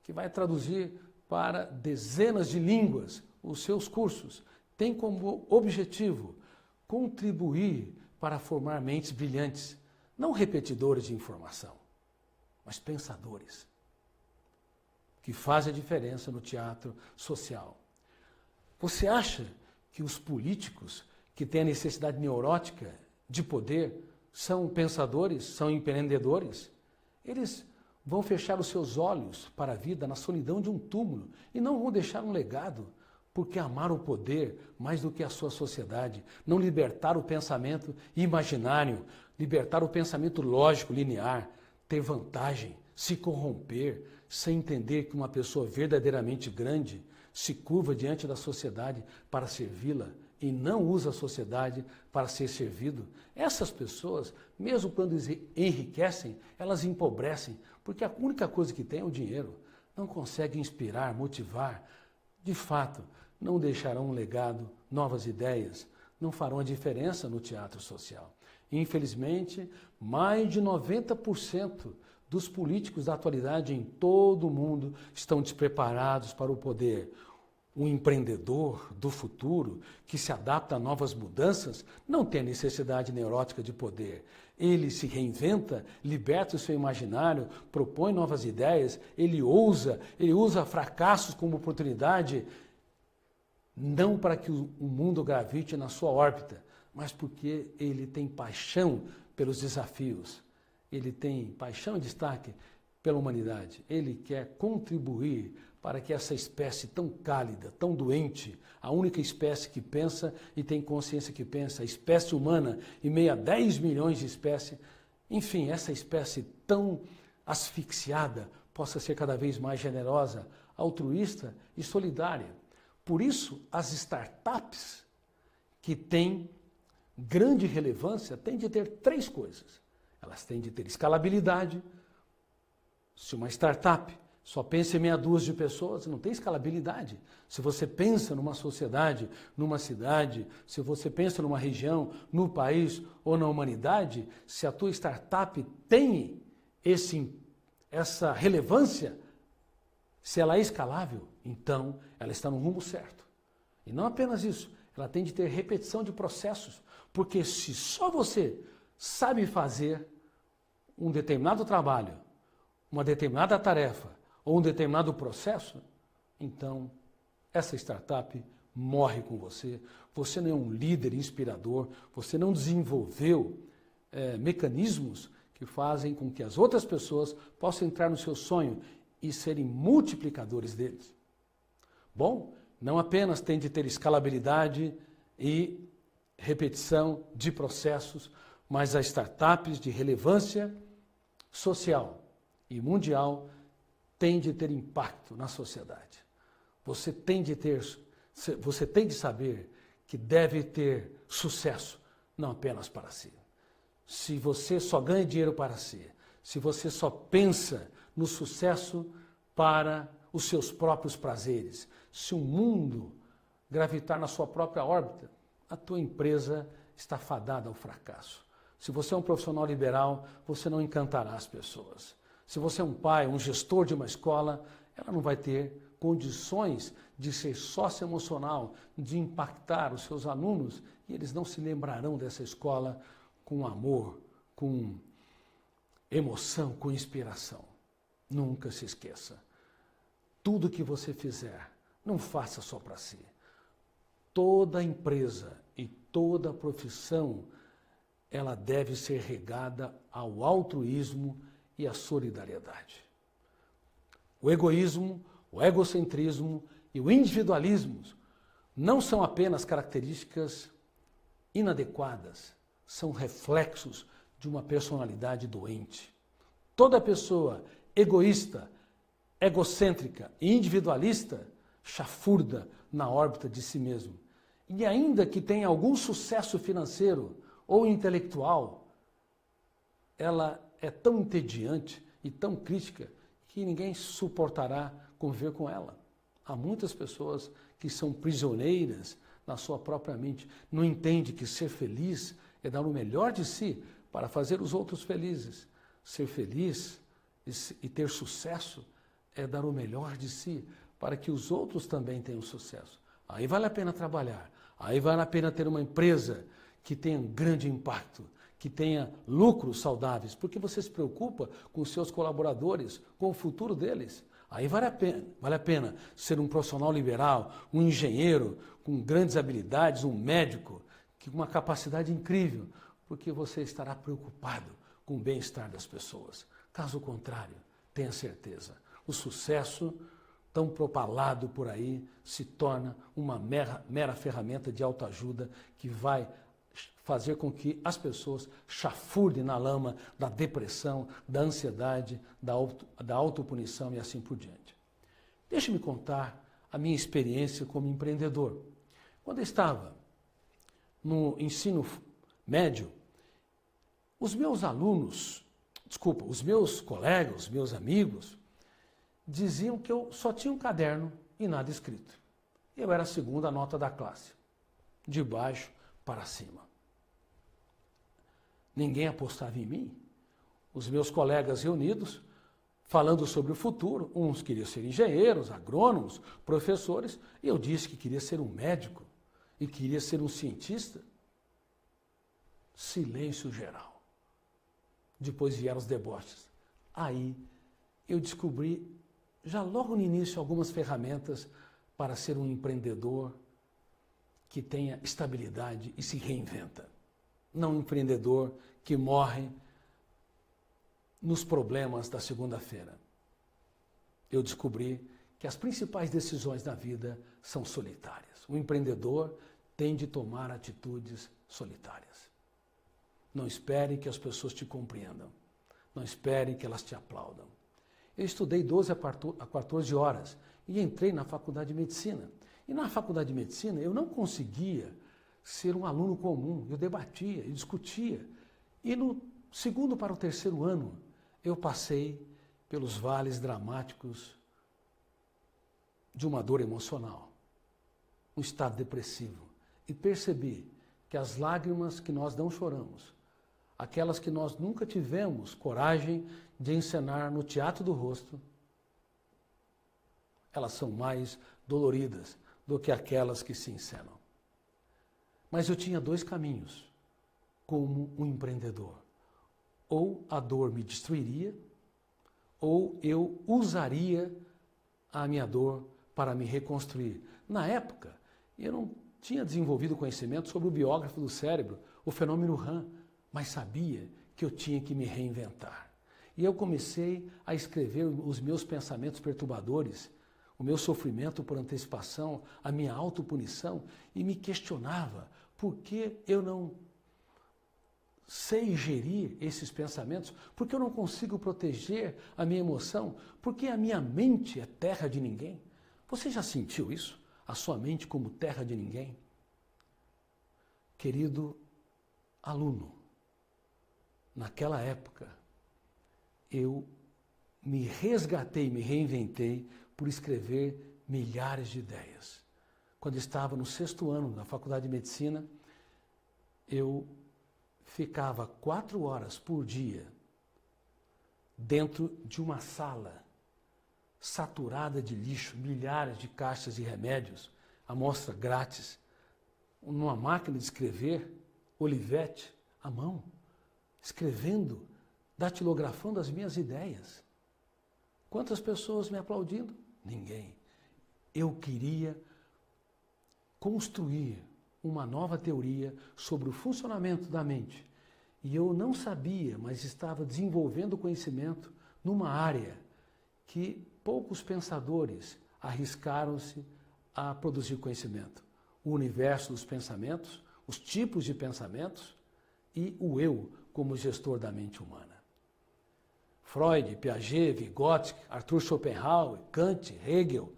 que vai traduzir para dezenas de línguas os seus cursos, tem como objetivo contribuir para formar mentes brilhantes, não repetidores de informação, mas pensadores, que fazem a diferença no teatro social. Você acha que os políticos que têm a necessidade neurótica de poder são pensadores, são empreendedores? Eles vão fechar os seus olhos para a vida na solidão de um túmulo e não vão deixar um legado, porque amaram o poder mais do que a sua sociedade, não libertaram o pensamento imaginário, libertar o pensamento lógico, linear, ter vantagem, se corromper, sem entender que uma pessoa verdadeiramente grande se curva diante da sociedade para servi-la e não usa a sociedade para ser servido. Essas pessoas, mesmo quando enriquecem, elas empobrecem, porque a única coisa que tem é o dinheiro. Não conseguem inspirar, motivar. De fato, não deixarão um legado, novas ideias, não farão a diferença no teatro social. Infelizmente, mais de 90% dos políticos da atualidade em todo o mundo estão despreparados para o poder. Um empreendedor do futuro que se adapta a novas mudanças não tem necessidade neurótica de poder. Ele se reinventa, liberta o seu imaginário, propõe novas ideias, ele usa fracassos como oportunidade, não para que o mundo gravite na sua órbita, mas porque ele tem paixão pelos desafios. Ele tem paixão e destaque pela humanidade. Ele quer contribuir para que essa espécie tão cálida, tão doente, a única espécie que pensa e tem consciência que pensa, a espécie humana, em meio a 10 milhões de espécies, enfim, essa espécie tão asfixiada possa ser cada vez mais generosa, altruísta e solidária. Por isso, as startups que têm grande relevância têm de ter 3 coisas. Elas têm de ter escalabilidade. Se uma startup só pensa em meia dúzia de pessoas, não tem escalabilidade. Se você pensa numa sociedade, numa cidade, se você pensa numa região, no país ou na humanidade, se a tua startup tem essa relevância, se ela é escalável, então ela está no rumo certo. E não apenas isso, ela tem de ter repetição de processos, porque se só você sabe fazer um determinado trabalho, uma determinada tarefa ou um determinado processo, então essa startup morre com você. Você não é um líder inspirador, você não desenvolveu mecanismos que fazem com que as outras pessoas possam entrar no seu sonho e serem multiplicadores deles. Bom, não apenas tem de ter escalabilidade e repetição de processos, mas as startups de relevância social e mundial têm de ter impacto na sociedade. Você tem de saber que deve ter sucesso, não apenas para si. Se você só ganha dinheiro para si, se você só pensa no sucesso para os seus próprios prazeres, se o mundo gravitar na sua própria órbita, a tua empresa está fadada ao fracasso. Se você é um profissional liberal, você não encantará as pessoas. Se você é um pai, um gestor de uma escola, ela não vai ter condições de ser sócio emocional, de impactar os seus alunos, e eles não se lembrarão dessa escola com amor, com emoção, com inspiração. Nunca se esqueça. Tudo que você fizer, não faça só para si. Toda empresa e toda profissão, ela deve ser regada ao altruísmo e à solidariedade. O egoísmo, o egocentrismo e o individualismo não são apenas características inadequadas, são reflexos de uma personalidade doente. Toda pessoa egoísta, egocêntrica e individualista chafurda na órbita de si mesmo. E ainda que tenha algum sucesso financeiro ou intelectual, ela é tão entediante e tão crítica que ninguém suportará conviver com ela. Há muitas pessoas que são prisioneiras na sua própria mente, não entendem que ser feliz é dar o melhor de si para fazer os outros felizes. Ser feliz e ter sucesso é dar o melhor de si para que os outros também tenham sucesso. Aí vale a pena trabalhar, aí vale a pena ter uma empresa que tenha um grande impacto, que tenha lucros saudáveis, porque você se preocupa com os seus colaboradores, com o futuro deles. Aí vale a pena ser um profissional liberal, um engenheiro com grandes habilidades, um médico com uma capacidade incrível, porque você estará preocupado com o bem-estar das pessoas. Caso contrário, tenha certeza, o sucesso tão propalado por aí se torna uma mera ferramenta de autoajuda que vai fazer com que as pessoas chafurdem na lama da depressão, da ansiedade, da autopunição e assim por diante. Deixe-me contar a minha experiência como empreendedor. Quando eu estava no ensino médio, os meus colegas, os meus amigos, diziam que eu só tinha um caderno e nada escrito. Eu era a segunda nota da classe, de baixo para cima. Ninguém apostava em mim. Os meus colegas reunidos, falando sobre o futuro, uns queriam ser engenheiros, agrônomos, professores, e eu disse que queria ser um médico e queria ser um cientista. Silêncio geral. Depois vieram os deboches. Aí eu descobri, já logo no início, algumas ferramentas para ser um empreendedor que tenha estabilidade e se reinventa. Não um empreendedor que morre nos problemas da segunda-feira. Eu descobri que as principais decisões da vida são solitárias. O empreendedor tem de tomar atitudes solitárias. Não espere que as pessoas te compreendam. Não espere que elas te aplaudam. Eu estudei 12 a 14 horas e entrei na faculdade de medicina. E na faculdade de medicina eu não conseguia ser um aluno comum. Eu debatia, eu discutia. E no segundo para o terceiro ano eu passei pelos vales dramáticos de uma dor emocional, um estado depressivo. E percebi que as lágrimas que nós não choramos, aquelas que nós nunca tivemos coragem de encenar no teatro do rosto, elas são mais doloridas do que aquelas que se encenam. Mas eu tinha dois caminhos como um empreendedor. Ou a dor me destruiria, ou eu usaria a minha dor para me reconstruir. Na época, eu não tinha desenvolvido conhecimento sobre o biógrafo do cérebro, o fenômeno RAM, mas sabia que eu tinha que me reinventar. E eu comecei a escrever os meus pensamentos perturbadores, o meu sofrimento por antecipação, a minha autopunição, e me questionava por que eu não sei gerir esses pensamentos, por que eu não consigo proteger a minha emoção, por que a minha mente é terra de ninguém. Você já sentiu isso? A sua mente como terra de ninguém? Querido aluno, naquela época, eu me resgatei, me reinventei por escrever milhares de ideias. Quando estava no 6º ano da faculdade de medicina, eu ficava 4 horas por dia dentro de uma sala saturada de lixo, milhares de caixas de remédios, amostra grátis, numa máquina de escrever, Olivetti, à mão, escrevendo, datilografando as minhas ideias. Quantas pessoas me aplaudindo? Ninguém. Eu queria construir uma nova teoria sobre o funcionamento da mente. E eu não sabia, mas estava desenvolvendo conhecimento numa área que poucos pensadores arriscaram-se a produzir conhecimento. O universo dos pensamentos, os tipos de pensamentos e o eu como gestor da mente humana. Freud, Piaget, Vygotsky, Arthur Schopenhauer, Kant, Hegel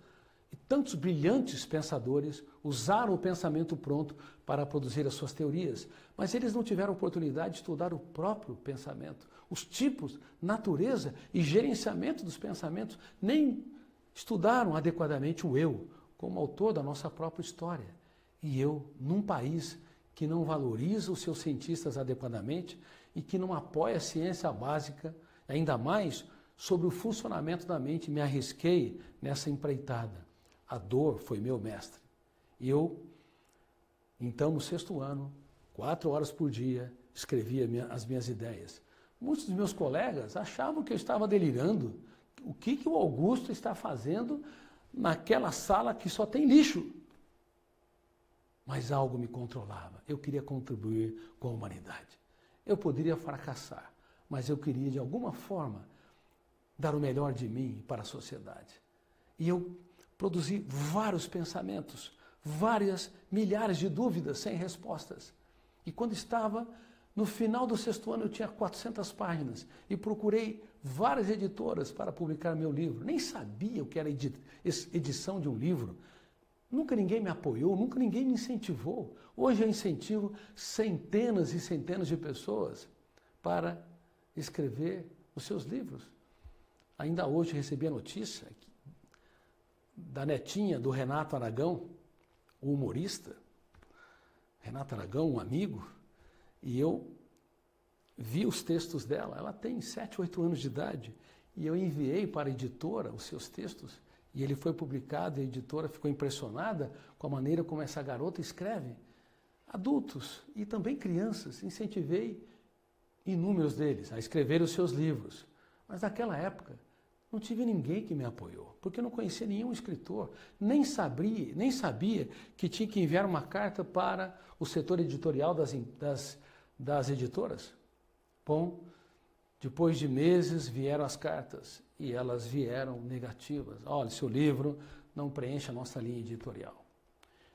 e tantos brilhantes pensadores usaram o pensamento pronto para produzir as suas teorias, mas eles não tiveram oportunidade de estudar o próprio pensamento, os tipos, natureza e gerenciamento dos pensamentos, nem estudaram adequadamente o eu, como autor da nossa própria história. E eu, num país que não valoriza os seus cientistas adequadamente e que não apoia a ciência básica, ainda mais sobre o funcionamento da mente, me arrisquei nessa empreitada. A dor foi meu mestre. E eu, então, no 6º ano, 4 horas por dia, escrevia as minhas ideias. Muitos dos meus colegas achavam que eu estava delirando. O que o Augusto está fazendo naquela sala que só tem lixo? Mas algo me controlava. Eu queria contribuir com a humanidade. Eu poderia fracassar, mas eu queria, de alguma forma, dar o melhor de mim para a sociedade. E eu produzi vários pensamentos, várias milhares de dúvidas sem respostas. E quando estava no final do 6º ano, eu tinha 400 páginas e procurei várias editoras para publicar meu livro. Nem sabia o que era edição de um livro. Nunca ninguém me apoiou, nunca ninguém me incentivou. Hoje eu incentivo centenas e centenas de pessoas para escrever os seus livros. Ainda hoje recebi a notícia da netinha do Renato Aragão, o humorista. Renato Aragão, um amigo, e eu vi os textos dela. Ela tem 7, 8 anos de idade e eu enviei para a editora os seus textos e ele foi publicado e a editora ficou impressionada com a maneira como essa garota escreve. Adultos e também crianças, incentivei inúmeros deles a escrever os seus livros. Mas naquela época não tive ninguém que me apoiou, porque eu não conhecia nenhum escritor, nem sabia que tinha que enviar uma carta para o setor editorial das editoras. Bom, depois de meses vieram as cartas e elas vieram negativas. Olha, seu livro não preenche a nossa linha editorial.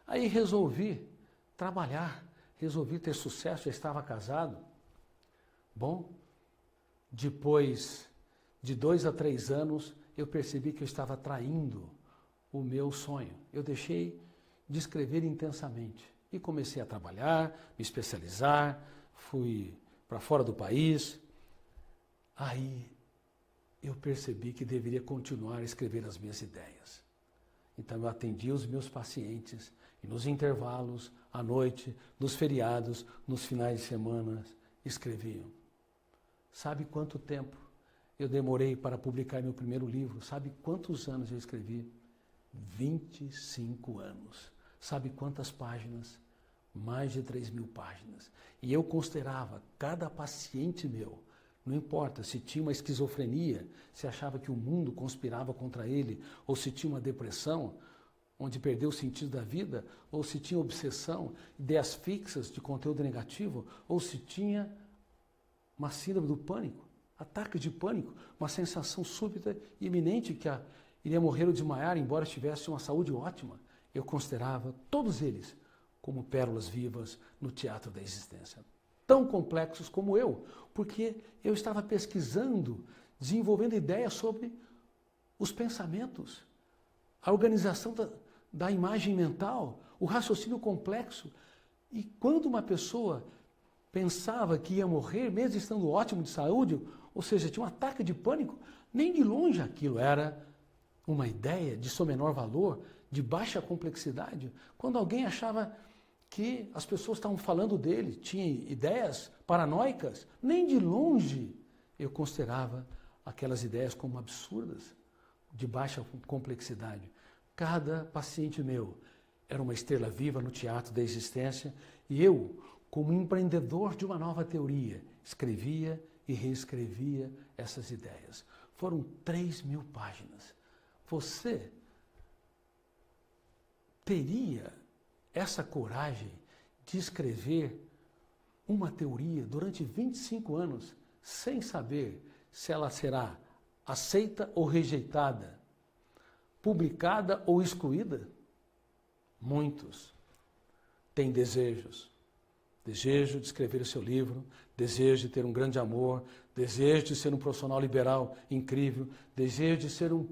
Aí resolvi trabalhar, resolvi ter sucesso, já estava casado. Bom, depois de 2 a 3 anos, eu percebi que eu estava traindo o meu sonho. Eu deixei de escrever intensamente e comecei a trabalhar, me especializar, fui para fora do país. Aí eu percebi que deveria continuar a escrever as minhas ideias. Então eu atendia os meus pacientes e nos intervalos, à noite, nos feriados, nos finais de semana, escreviam. Sabe quanto tempo eu demorei para publicar meu primeiro livro? Sabe quantos anos eu escrevi? 25 anos. Sabe quantas páginas? Mais de 3.000 páginas. E eu considerava cada paciente meu, não importa se tinha uma esquizofrenia, se achava que o mundo conspirava contra ele, ou se tinha uma depressão, onde perdeu o sentido da vida, ou se tinha obsessão, ideias fixas de conteúdo negativo, ou se tinha uma síndrome do pânico, ataque de pânico, uma sensação súbita e iminente que iria morrer ou desmaiar, embora tivesse uma saúde ótima. Eu considerava todos eles como pérolas vivas no teatro da existência. Tão complexos como eu, porque eu estava pesquisando, desenvolvendo ideias sobre os pensamentos, a organização da imagem mental, o raciocínio complexo. E quando uma pessoa pensava que ia morrer, mesmo estando ótimo de saúde, ou seja, tinha um ataque de pânico, nem de longe aquilo era uma ideia de seu menor valor, de baixa complexidade. Quando alguém achava que as pessoas estavam falando dele, tinha ideias paranoicas, nem de longe eu considerava aquelas ideias como absurdas, de baixa complexidade. Cada paciente meu era uma estrela viva no teatro da existência e eu, como empreendedor de uma nova teoria, escrevia e reescrevia essas ideias. Foram 3.000 páginas. Você teria essa coragem de escrever uma teoria durante 25 anos sem saber se ela será aceita ou rejeitada, publicada ou excluída? Muitos têm desejos. Desejo de escrever o seu livro, desejo de ter um grande amor, desejo de ser um profissional liberal incrível, desejo de ser um